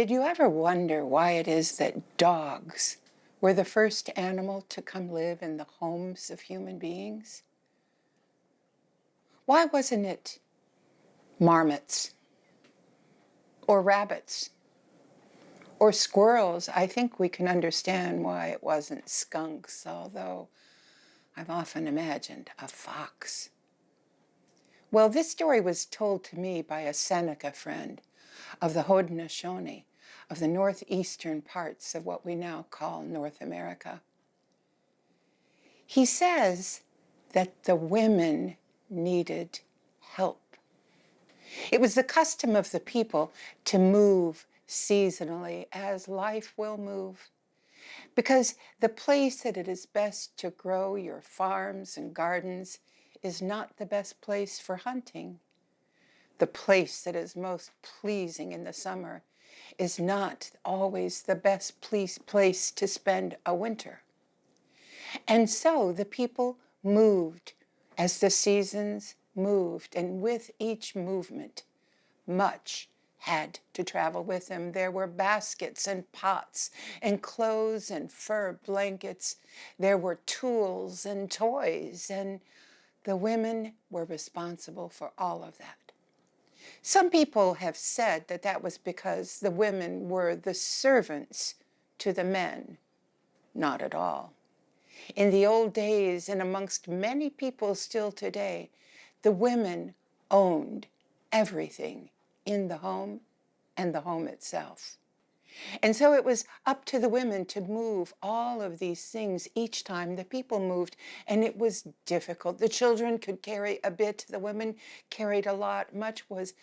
Did you ever wonder why it is that dogs were the first animal to come live in the homes of human beings? Why wasn't it marmots or rabbits or squirrels? I think we can understand why it wasn't skunks, although I've often imagined a fox. Well, this story was told to me by a Seneca friend of the Haudenosaunee, of the northeastern parts of what we now call North America. He says that the women needed help. It was the custom of the people to move seasonally as life will move, because the place that it is best to grow your farms and gardens is not the best place for hunting. The place that is most pleasing in the summer is not always the best place to spend a winter. And so the people moved as the seasons moved, and with each movement, much had to travel with them. There were baskets and pots and clothes and fur blankets. There were tools and toys, and the women were responsible for all of that. Some people have said that that was because the women were the servants to the men. Not at all. In the old days, and amongst many people still today, the women owned everything in the home and the home itself. And so it was up to the women to move all of these things each time the people moved, and it was difficult. The children could carry a bit, the women carried a lot. Much was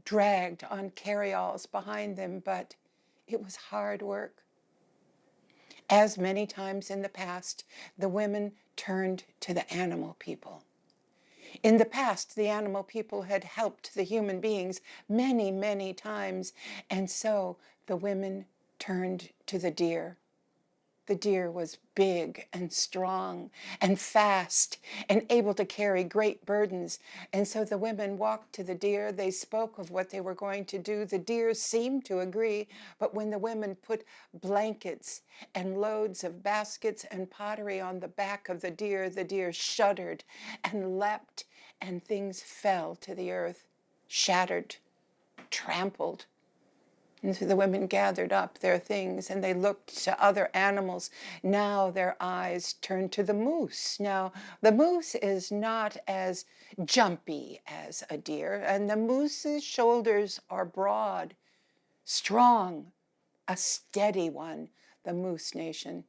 dragged on carryalls behind them, but it was hard work. As many times in the past, the women turned to the animal people. In the past, the animal people had helped the human beings many, many times, and so the women turned to the deer. The deer was big and strong and fast and able to carry great burdens, and so the women walked to the deer. They spoke of what they were going to do. The deer seemed to agree, but when the women put blankets and loads of baskets and pottery on the back of the deer shuddered and leapt, and things fell to the earth, shattered, trampled. And so the women gathered up their things and they looked to other animals. Now their eyes turned to the moose. Now, the moose is not as jumpy as a deer, and the moose's shoulders are broad, strong, a steady one, the Moose Nation.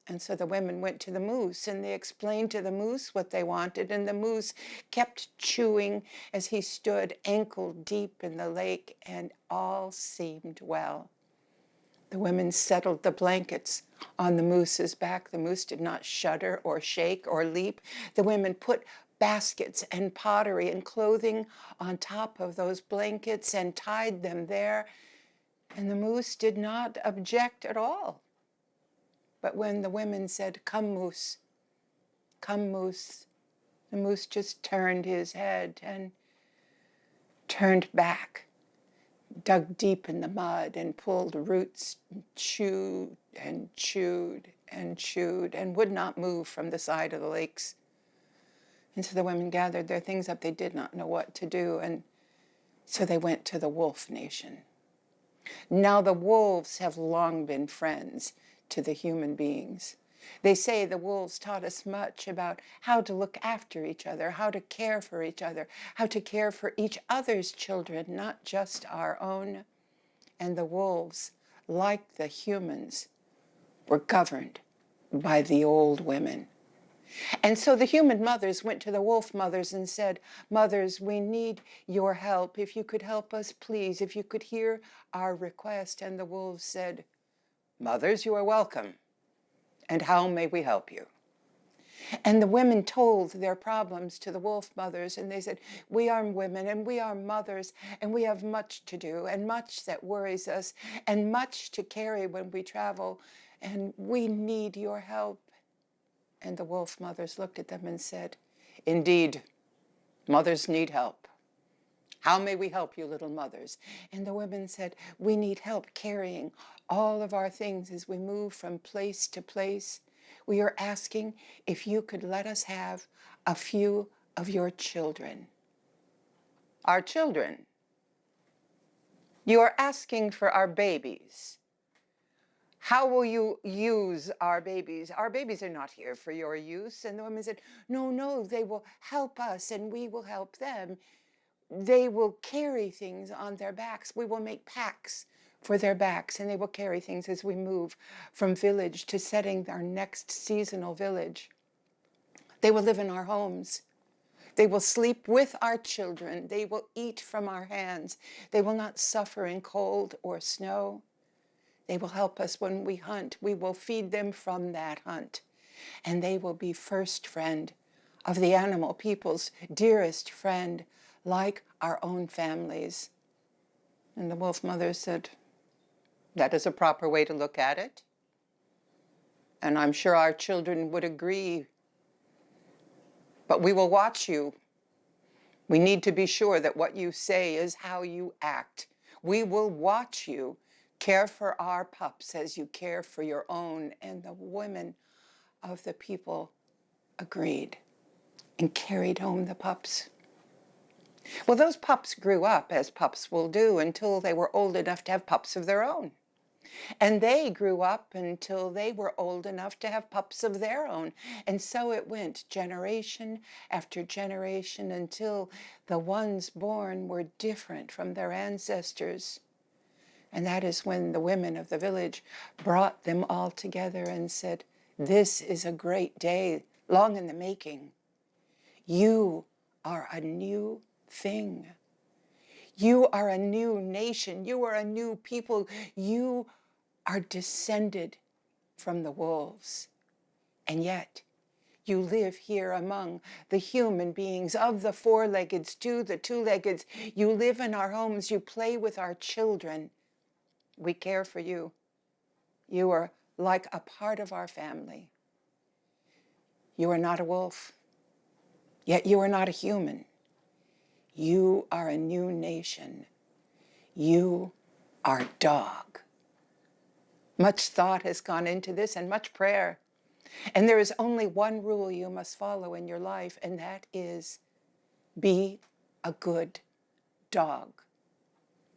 And so the women went to the moose and they explained to the moose what they wanted, and the moose kept chewing as he stood ankle deep in the lake, and all seemed well. The women settled the blankets on the moose's back. The moose did not shudder or shake or leap. The women put baskets and pottery and clothing on top of those blankets and tied them there, and the moose did not object at all. But when the women said, "Come, moose, come, moose," the moose just turned his head and turned back, dug deep in the mud and pulled roots, and chewed and chewed and chewed, and would not move from the side of the lakes. And so the women gathered their things up. They did not know what to do, and so they went to the wolf nation. Now the wolves have long been friends to the human beings. They say the wolves taught us much about how to look after each other, how to care for each other, how to care for each other's children, not just our own. And the wolves, like the humans, were governed by the old women. And so the human mothers went to the wolf mothers and said, "Mothers, we need your help. If you could help us, please, if you could hear our request." And the wolves said, "Mothers, you are welcome. And how may we help you?" And the women told their problems to the wolf mothers, and they said, "We are women and we are mothers, and we have much to do and much that worries us and much to carry when we travel, and we need your help." And the wolf mothers looked at them and said, "Indeed, mothers need help. How may we help you, little mothers? And the women said, we need help carrying all of our things as we move from place to place. We are asking if you could let us have a few of your children. Our children. You are asking for our babies. How will you use our babies? Our babies are not here for your use. And the women said, no, no, they will help us and we will help them. They will carry things on their backs. We will make packs for their backs, and they will carry things as we move from village to setting our next seasonal village. They will live in our homes. They will sleep with our children. They will eat from our hands. They will not suffer in cold or snow. They will help us when we hunt. We will feed them from that hunt. And they will be first friend of the animal people's dearest friend, like our own families. And the wolf mother said, that is a proper way to look at it. And I'm sure our children would agree. But we will watch you. We need to be sure that what you say is how you act. We will watch you. Care for our pups as you care for your own. And the women of the people agreed and carried home the pups. Well, those pups grew up, as pups will do, until they were old enough to have pups of their own. And they grew up until they were old enough to have pups of their own. And so it went generation after generation until the ones born were different from their ancestors. And that is when the women of the village brought them all together and said, this is a great day, long in the making. You are a new thing. You are a new nation. You are a new people. You are descended from the wolves. And yet, you live here among the human beings, of the four-leggeds to the two-leggeds. You live in our homes. You play with our children. We care for you. You are like a part of our family. You are not a wolf, yet you are not a human. You are a new nation. You are dog. Much thought has gone into this and much prayer. And there is only one rule you must follow in your life, and that is be a good dog.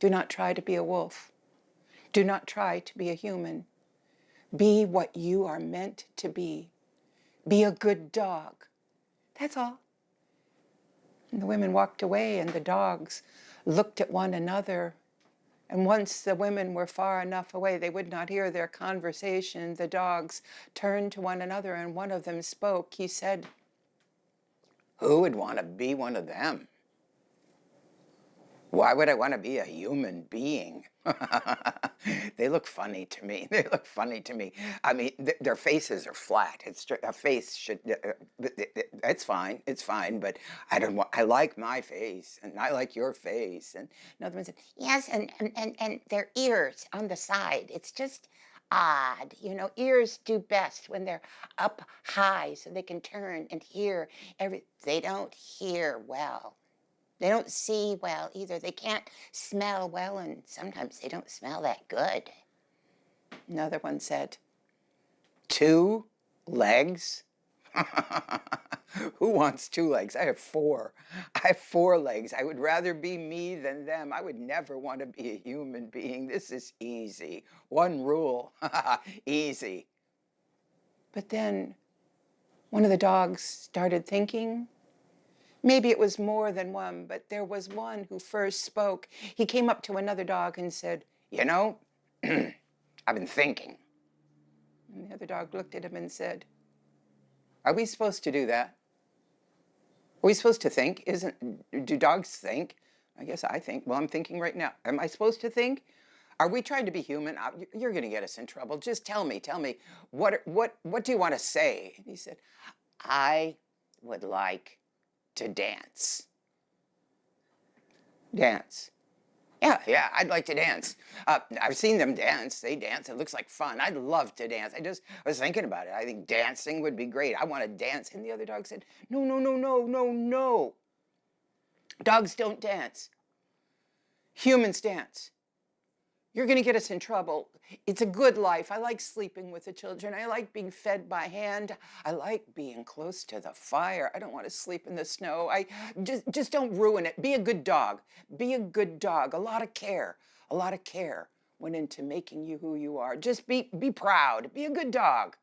Do not try to be a wolf. Do not try to be a human. Be what you are meant to be. Be a good dog. That's all. And the women walked away, and the dogs looked at one another. And once the women were far enough away, they would not hear their conversation. The dogs turned to one another, and one of them spoke. He said, who would want to be one of them? Why would I want to be a human being? They look funny to me. They look funny to me. I mean, their faces are flat. A face should, it's fine. It's fine, but I don't want, I like my face, and I like your face. And another one said, yes, and their ears on the side. It's just odd. You know, ears do best when they're up high so they can turn and hear they don't hear well. They don't see well either. They can't smell well, and sometimes they don't smell that good. Another one said, 2 legs? Who wants 2 legs? I have 4. I have 4 legs. I would rather be me than them. I would never want to be a human being. This is easy. One rule. Easy. But then one of the dogs started thinking. Maybe it was more than one, but there was one who first spoke. He came up to another dog and said, you know, I've been thinking. And the other dog looked at him and said, are we supposed to do that? Are we supposed to think? Do dogs think? I guess I think. Well, I'm thinking right now. Am I supposed to think? Are we trying to be human? You're going to get us in trouble. Just tell me, what do you want to say? And he said, I would like to dance. Dance. Yeah, I'd like to dance. I've seen them dance. They dance. It looks like fun. I'd love to dance. I was thinking about it. I think dancing would be great. I want to dance. And the other dog said, no. Dogs don't dance. Humans dance. You're going to get us in trouble. It's a good life. I like sleeping with the children. I like being fed by hand. I like being close to the fire. I don't want to sleep in the snow. I just don't ruin it. Be a good dog. Be a good dog. A lot of care went into making you who you are. Just be proud. Be a good dog.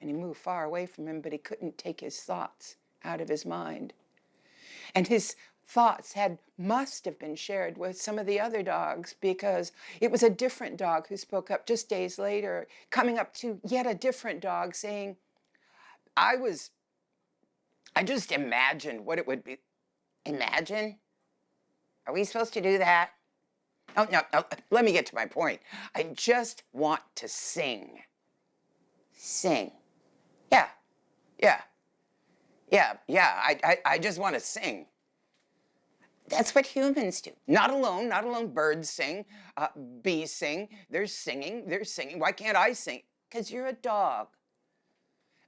And he moved far away from him, but he couldn't take his thoughts out of his mind. And his thoughts must have been shared with some of the other dogs, because it was a different dog who spoke up just days later, coming up to yet a different dog saying, I just imagined what it would be. Imagine? Are we supposed to do that? Oh, no, let me get to my point. I just want to sing. Sing. Yeah. I just want to sing. That's what humans do. Not alone. Birds sing, bees sing. They're singing. Why can't I sing? Because you're a dog.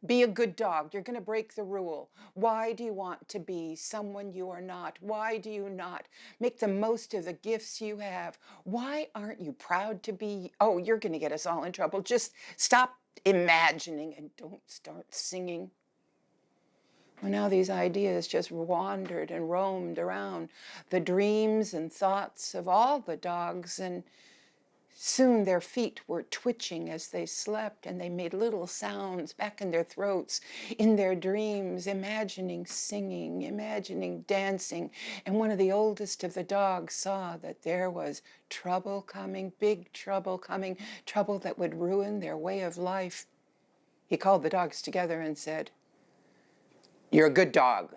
Be a good dog. You're going to break the rule. Why do you want to be someone you are not? Why do you not make the most of the gifts you have? Why aren't you proud to be? Oh, you're going to get us all in trouble. Just stop imagining and don't start singing. Well, now these ideas just wandered and roamed around the dreams and thoughts of all the dogs, and soon their feet were twitching as they slept, and they made little sounds back in their throats in their dreams, imagining singing, imagining dancing. And one of the oldest of the dogs saw that there was trouble coming, big trouble coming, trouble that would ruin their way of life. He called the dogs together and said, "You're a good dog.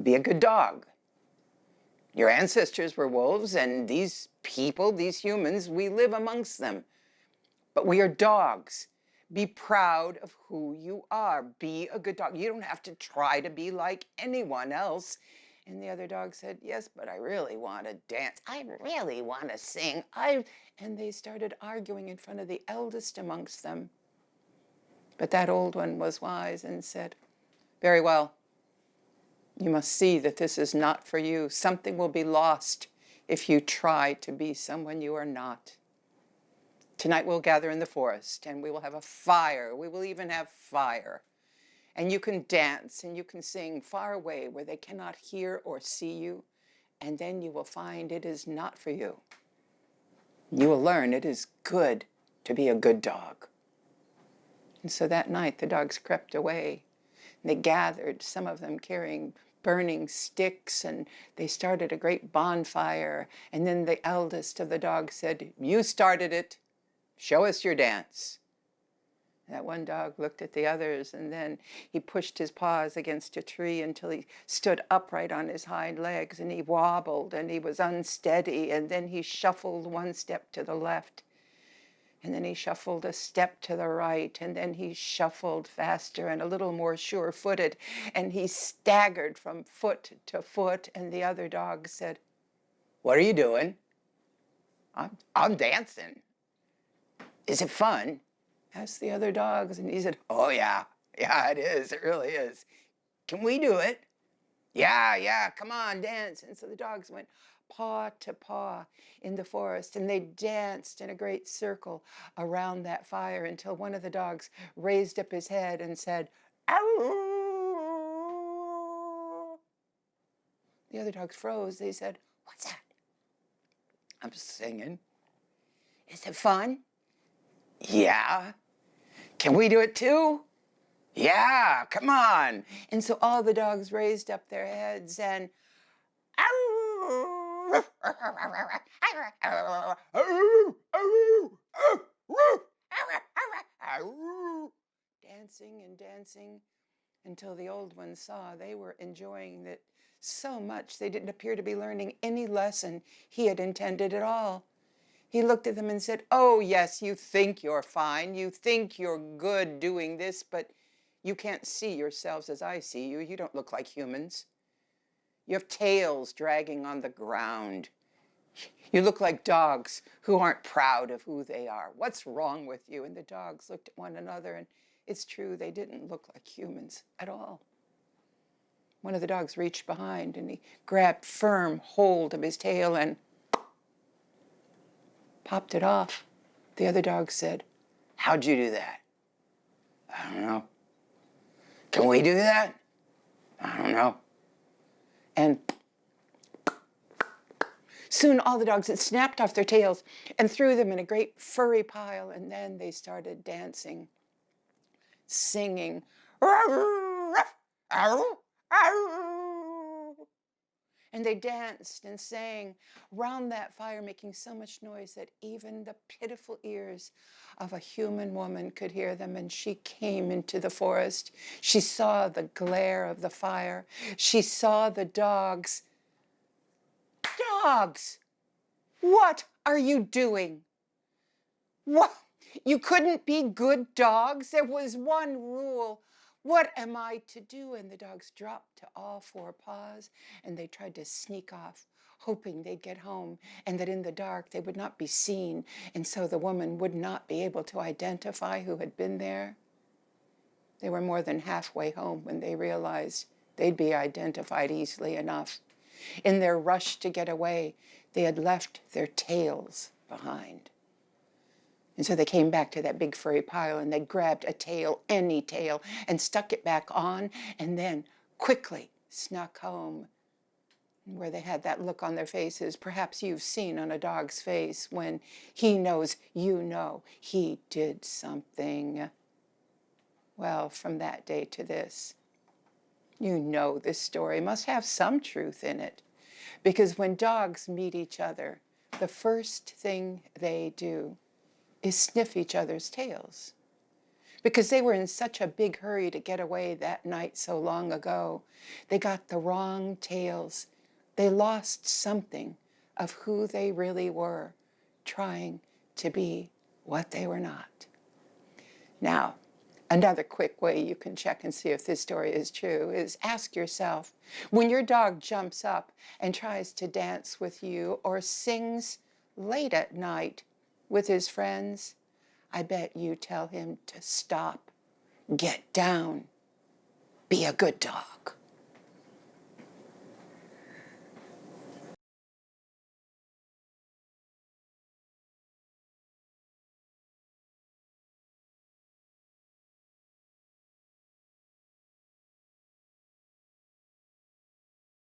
Be a good dog. Your ancestors were wolves, and these people, these humans, we live amongst them. But we are dogs. Be proud of who you are. Be a good dog. You don't have to try to be like anyone else." And the other dog said, "Yes, but I really want to dance. I really want to sing. And they started arguing in front of the eldest amongst them. But that old one was wise and said, "Very well. You must see that this is not for you. Something will be lost if you try to be someone you are not. Tonight we'll gather in the forest, and we will have a fire. We will even have fire. And you can dance and you can sing far away where they cannot hear or see you. And then you will find it is not for you. You will learn it is good to be a good dog." And so that night the dogs crept away. They gathered, some of them carrying burning sticks, and they started a great bonfire. And then the eldest of the dogs said, "You started it. Show us your dance." That one dog looked at the others, and then he pushed his paws against a tree until he stood upright on his hind legs, and he wobbled, and he was unsteady, and then he shuffled one step to the left. And then he shuffled a step to the right, and then he shuffled faster and a little more sure-footed, and he staggered from foot to foot, and the other dog said, "What are you doing?" I'm dancing." "Is it fun?" asked the other dogs, and he said, "Oh, yeah, it is, it really is. Can we do it?" Yeah, come on, dance." And so the dogs went paw to paw in the forest, and they danced in a great circle around that fire until one of the dogs raised up his head and said, "Ow!" The other dogs froze. They said, "What's that?" "I'm singing." "Is it fun?" "Yeah." "Can we do it too?" "Yeah, come on." And so all the dogs raised up their heads and dancing and dancing until the old one saw they were enjoying it so much they didn't appear to be learning any lesson he had intended at all. He looked at them and said, "Oh, yes, you think you're fine. You think you're good doing this, but you can't see yourselves as I see you. You don't look like humans. You have tails dragging on the ground. You look like dogs who aren't proud of who they are. What's wrong with you?" And the dogs looked at one another, and it's true, they didn't look like humans at all. One of the dogs reached behind and he grabbed firm hold of his tail and popped it off. The other dog said, "How'd you do that?" "I don't know." "Can we do that?" "I don't know." And soon all the dogs had snapped off their tails and threw them in a great furry pile, and then they started dancing, singing, and they danced and sang round that fire, making so much noise that even the pitiful ears of a human woman could hear them. And she came into the forest. She saw the glare of the fire. She saw the dogs. "Dogs, what are you doing? What? You couldn't be good dogs? There was one rule. What am I to do?" And the dogs dropped to all four paws and they tried to sneak off, hoping they'd get home and that in the dark they would not be seen, and so the woman would not be able to identify who had been there. They were more than halfway home when they realized they'd be identified easily enough. In their rush to get away, they had left their tails behind. And so they came back to that big furry pile and they grabbed a tail, any tail, and stuck it back on, and then quickly snuck home, where they had that look on their faces perhaps you've seen on a dog's face when he knows you know he did something. Well, from that day to this, you know this story must have some truth in it, because when dogs meet each other, the first thing they do is sniff each other's tails. Because they were in such a big hurry to get away that night so long ago, they got the wrong tails. They lost something of who they really were, trying to be what they were not. Now, another quick way you can check and see if this story is true is ask yourself, when your dog jumps up and tries to dance with you or sings late at night with his friends, I bet you tell him to stop, get down, be a good dog.